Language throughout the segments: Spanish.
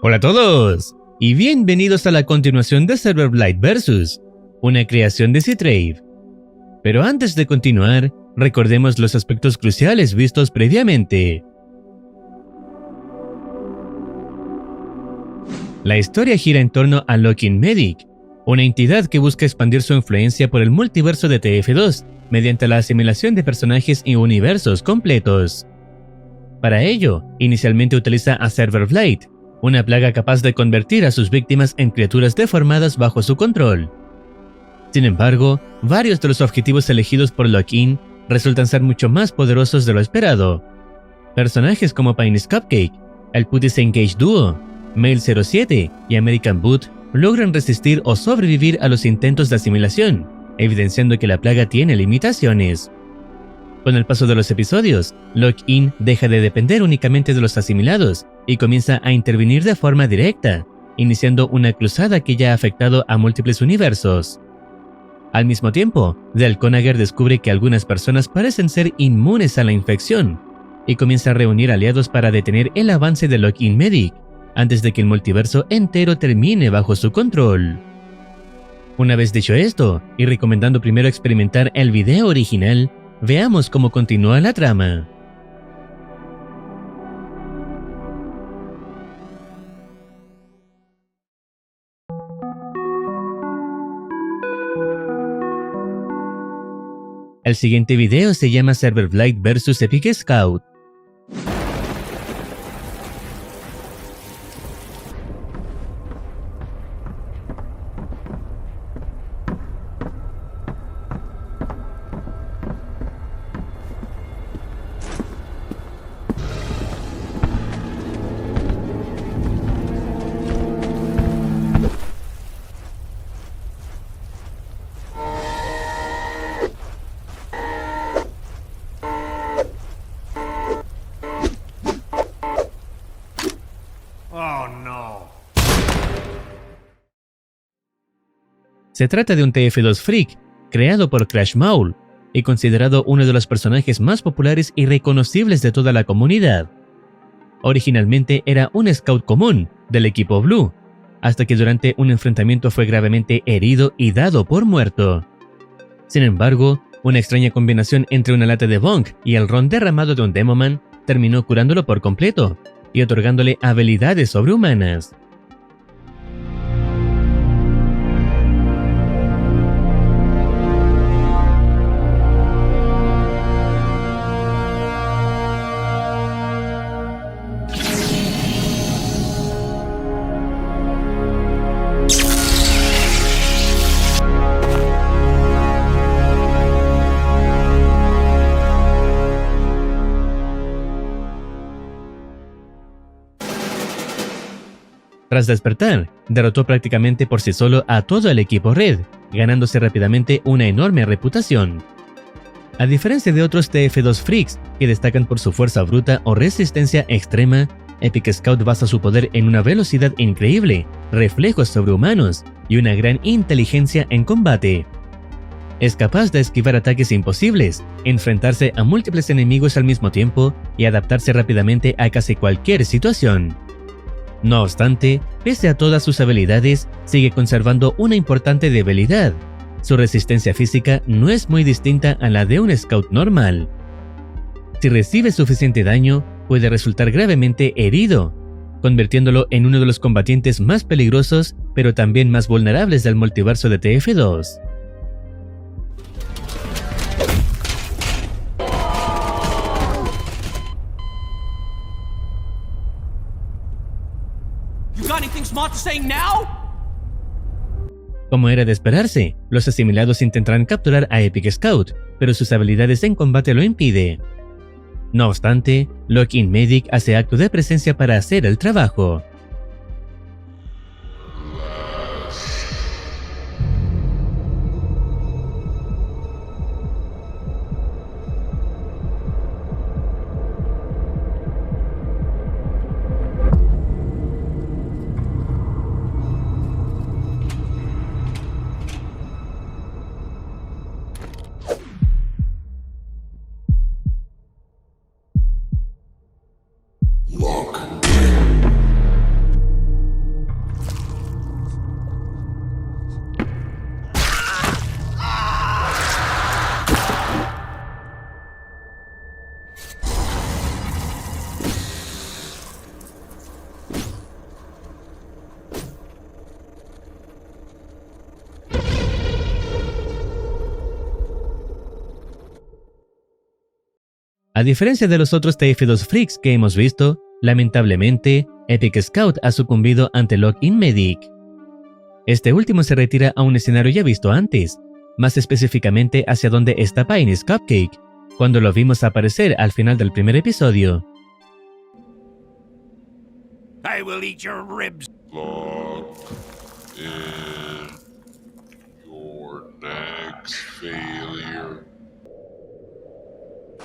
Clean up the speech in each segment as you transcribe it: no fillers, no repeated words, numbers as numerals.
Hola a todos y bienvenidos a la continuación de Server Blight Versus, una creación de Ctrave. Pero antes de continuar, recordemos los aspectos cruciales vistos previamente. La historia gira en torno a Lock-in Medic, una entidad que busca expandir su influencia por el multiverso de TF2 mediante la asimilación de personajes y universos completos. Para ello, inicialmente utiliza a Server Blight, una plaga capaz de convertir a sus víctimas en criaturas deformadas bajo su control. Sin embargo, varios de los objetivos elegidos por Lock-in resultan ser mucho más poderosos de lo esperado. Personajes como Paine's Cupcake, el Putty's Engage Duo, Mail 07 y American Boot logran resistir o sobrevivir a los intentos de asimilación, evidenciando que la plaga tiene limitaciones. Con el paso de los episodios, Lock-in deja de depender únicamente de los asimilados y comienza a intervenir de forma directa, iniciando una cruzada que ya ha afectado a múltiples universos. Al mismo tiempo, Dale Conager descubre que algunas personas parecen ser inmunes a la infección y comienza a reunir aliados para detener el avance de Lock-in Medic antes de que el multiverso entero termine bajo su control. Una vez dicho esto, y recomendando primero experimentar el video original, veamos cómo continúa la trama. El siguiente video se llama Server Blight vs Epic Scout. Se trata de un TF2 Freak, creado por Crash Maul, y considerado uno de los personajes más populares y reconocibles de toda la comunidad. Originalmente era un scout común del equipo Blue, hasta que durante un enfrentamiento fue gravemente herido y dado por muerto. Sin embargo, una extraña combinación entre una lata de bong y el ron derramado de un Demoman terminó curándolo por completo y otorgándole habilidades sobrehumanas. Tras despertar, derrotó prácticamente por sí solo a todo el equipo Red, ganándose rápidamente una enorme reputación. A diferencia de otros TF2 Freaks que destacan por su fuerza bruta o resistencia extrema, Epic Scout basa su poder en una velocidad increíble, reflejos sobrehumanos y una gran inteligencia en combate. Es capaz de esquivar ataques imposibles, enfrentarse a múltiples enemigos al mismo tiempo y adaptarse rápidamente a casi cualquier situación. No obstante, pese a todas sus habilidades, sigue conservando una importante debilidad. Su resistencia física no es muy distinta a la de un scout normal. Si recibe suficiente daño, puede resultar gravemente herido, convirtiéndolo en uno de los combatientes más peligrosos, pero también más vulnerables del multiverso de TF2. Como era de esperarse, los asimilados intentarán capturar a Epic Scout, pero sus habilidades en combate lo impide. No obstante, Lock-in Medic hace acto de presencia para hacer el trabajo. Lock in. A diferencia de los otros TF2 Freaks que hemos visto, lamentablemente, Epic Scout ha sucumbido ante Lock-in Medic. Este último se retira a un escenario ya visto antes, más específicamente hacia donde está Paine's Cupcake, cuando lo vimos aparecer al final del primer episodio. I will eat your ribs. Lock in your next failure.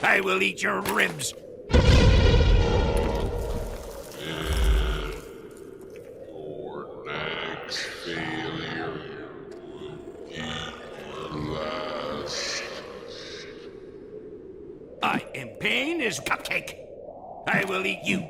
I will eat your ribs. In your next failure will be your last. I am Paine's Cupcake. I will eat you.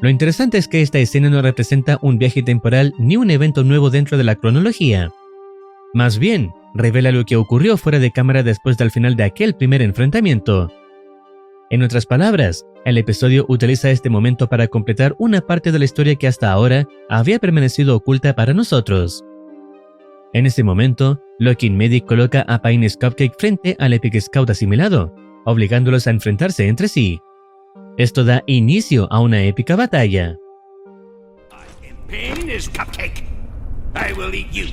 Lo interesante es que esta escena no representa un viaje temporal ni un evento nuevo dentro de la cronología. Más bien, revela lo que ocurrió fuera de cámara después del final de aquel primer enfrentamiento. En otras palabras, el episodio utiliza este momento para completar una parte de la historia que hasta ahora había permanecido oculta para nosotros. En ese momento, Lock-in Medic coloca a Paine's Cupcake frente al Epic Scout asimilado, obligándolos a enfrentarse entre sí. Esto da inicio a una épica batalla. I am Paine's Cupcake. I will eat you.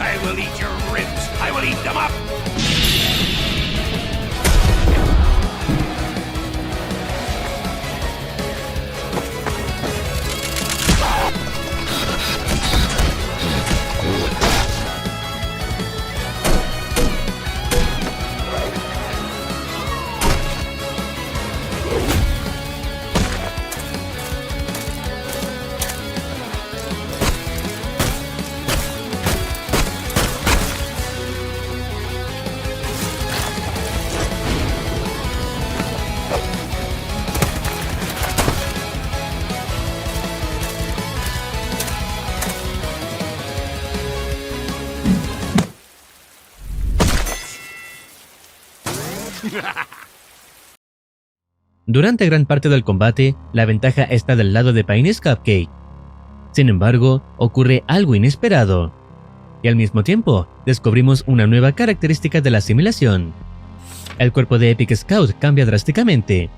I will eat your ribs. I will eat them up. Durante gran parte del combate, la ventaja está del lado de Paine's Cupcake. Sin embargo, ocurre algo inesperado. Y al mismo tiempo, descubrimos una nueva característica de la asimilación. El cuerpo de Epic Scout cambia drásticamente.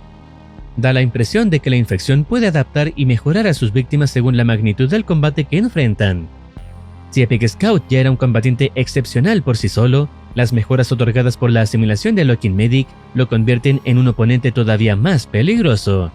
Da la impresión de que la infección puede adaptar y mejorar a sus víctimas según la magnitud del combate que enfrentan. Si Epic Scout ya era un combatiente excepcional por sí solo, las mejoras otorgadas por la asimilación de Lock-in Medic lo convierten en un oponente todavía más peligroso.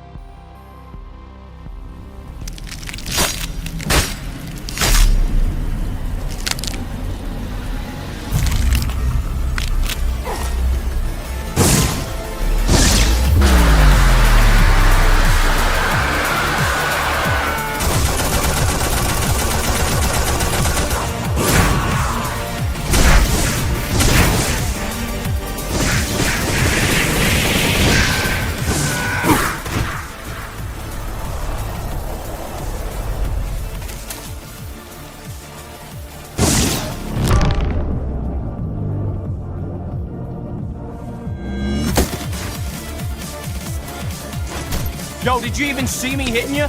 Yo, did you even see me hitting you?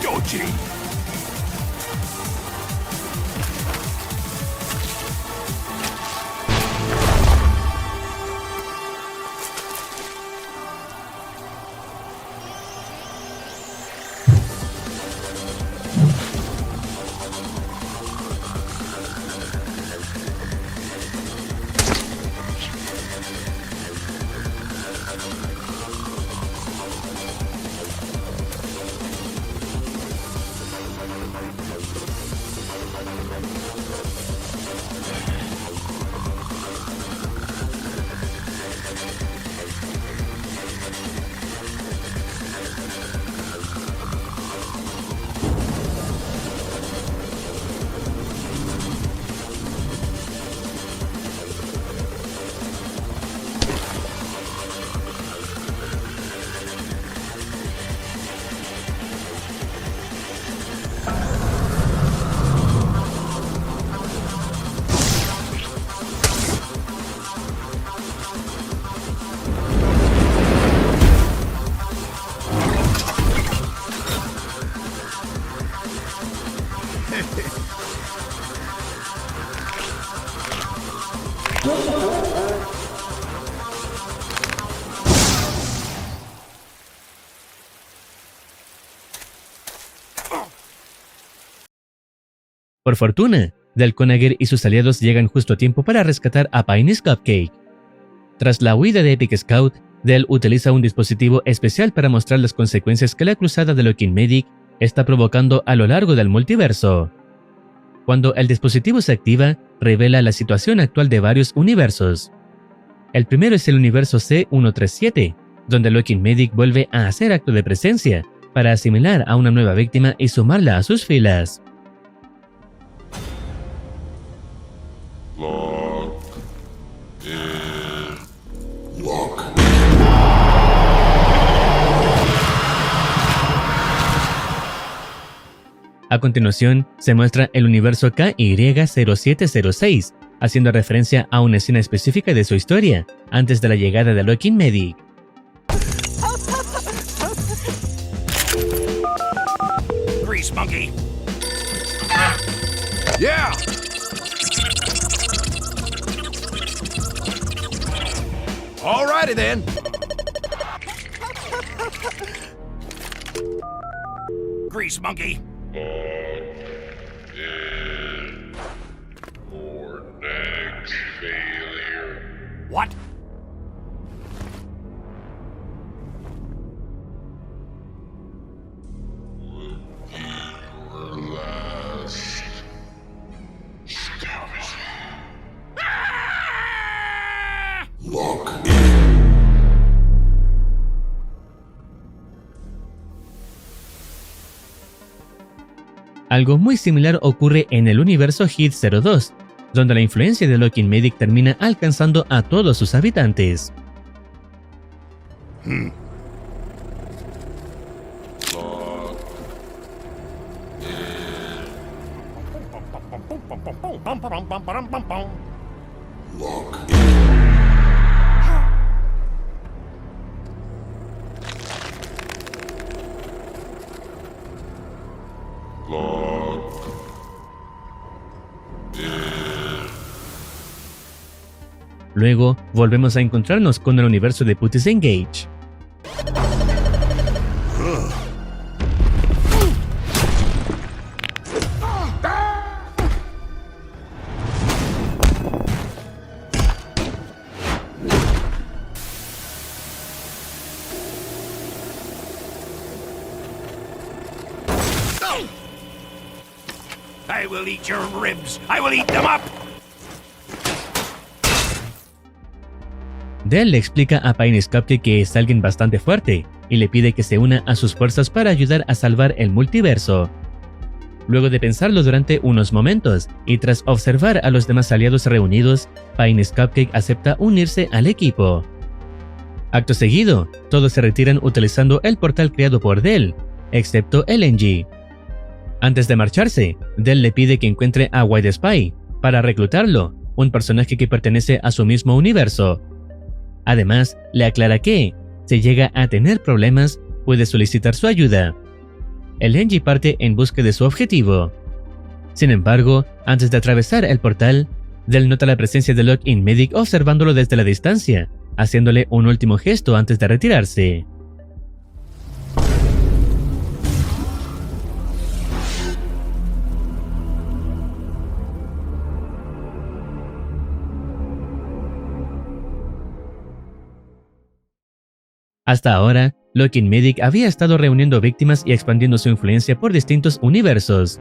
Dodgy. Por fortuna, Del Conager y sus aliados llegan justo a tiempo para rescatar a Paine's Cupcake. Tras la huida de Epic Scout, Del utiliza un dispositivo especial para mostrar las consecuencias que la cruzada de Looking Medic está provocando a lo largo del multiverso. Cuando el dispositivo se activa, revela la situación actual de varios universos. El primero es el universo C-137, donde Looking Medic vuelve a hacer acto de presencia para asimilar a una nueva víctima y sumarla a sus filas. Lock in. Lock. A continuación, se muestra el universo KY0706, haciendo referencia a una escena específica de su historia, antes de la llegada de Looking Medic. Grease monkey. Yeah! Alrighty then. Grease monkey. In. For next failure. What? Your last. Lock in. Algo muy similar ocurre en el universo Hit-02, donde la influencia de Looking Medic termina alcanzando a todos sus habitantes. Lock in. Lock in. Luego, volvemos a encontrarnos con el universo de Putties Engage. I will eat your ribs. I will eat them up. Del le explica a Paine's Cupcake que es alguien bastante fuerte y le pide que se una a sus fuerzas para ayudar a salvar el multiverso. Luego de pensarlo durante unos momentos y tras observar a los demás aliados reunidos, Paine's Cupcake acepta unirse al equipo. Acto seguido, todos se retiran utilizando el portal creado por Del, excepto LNG. Antes de marcharse, Del le pide que encuentre a White Spy para reclutarlo, un personaje que pertenece a su mismo universo. Además, le aclara que, si llega a tener problemas, puede solicitar su ayuda. El Engie parte en busca de su objetivo. Sin embargo, antes de atravesar el portal, Del nota la presencia de Looking Medic observándolo desde la distancia, haciéndole un último gesto antes de retirarse. Hasta ahora, Looking Medic había estado reuniendo víctimas y expandiendo su influencia por distintos universos.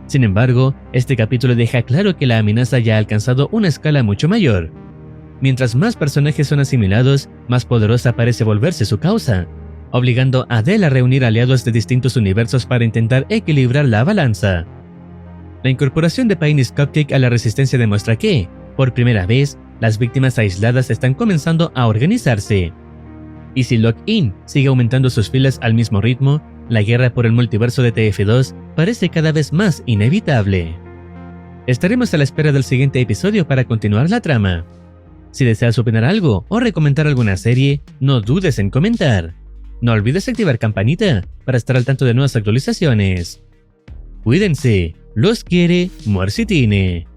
Sin embargo, este capítulo deja claro que la amenaza ya ha alcanzado una escala mucho mayor. Mientras más personajes son asimilados, más poderosa parece volverse su causa, obligando a Del a reunir aliados de distintos universos para intentar equilibrar la balanza. La incorporación de Paine's Cupcake a la resistencia demuestra que, por primera vez, las víctimas aisladas están comenzando a organizarse. Y si Lock-In sigue aumentando sus filas al mismo ritmo, la guerra por el multiverso de TF2 parece cada vez más inevitable. Estaremos a la espera del siguiente episodio para continuar la trama. Si deseas opinar algo o recomendar alguna serie, no dudes en comentar. No olvides activar campanita para estar al tanto de nuevas actualizaciones. Cuídense, los quiere Morcitine.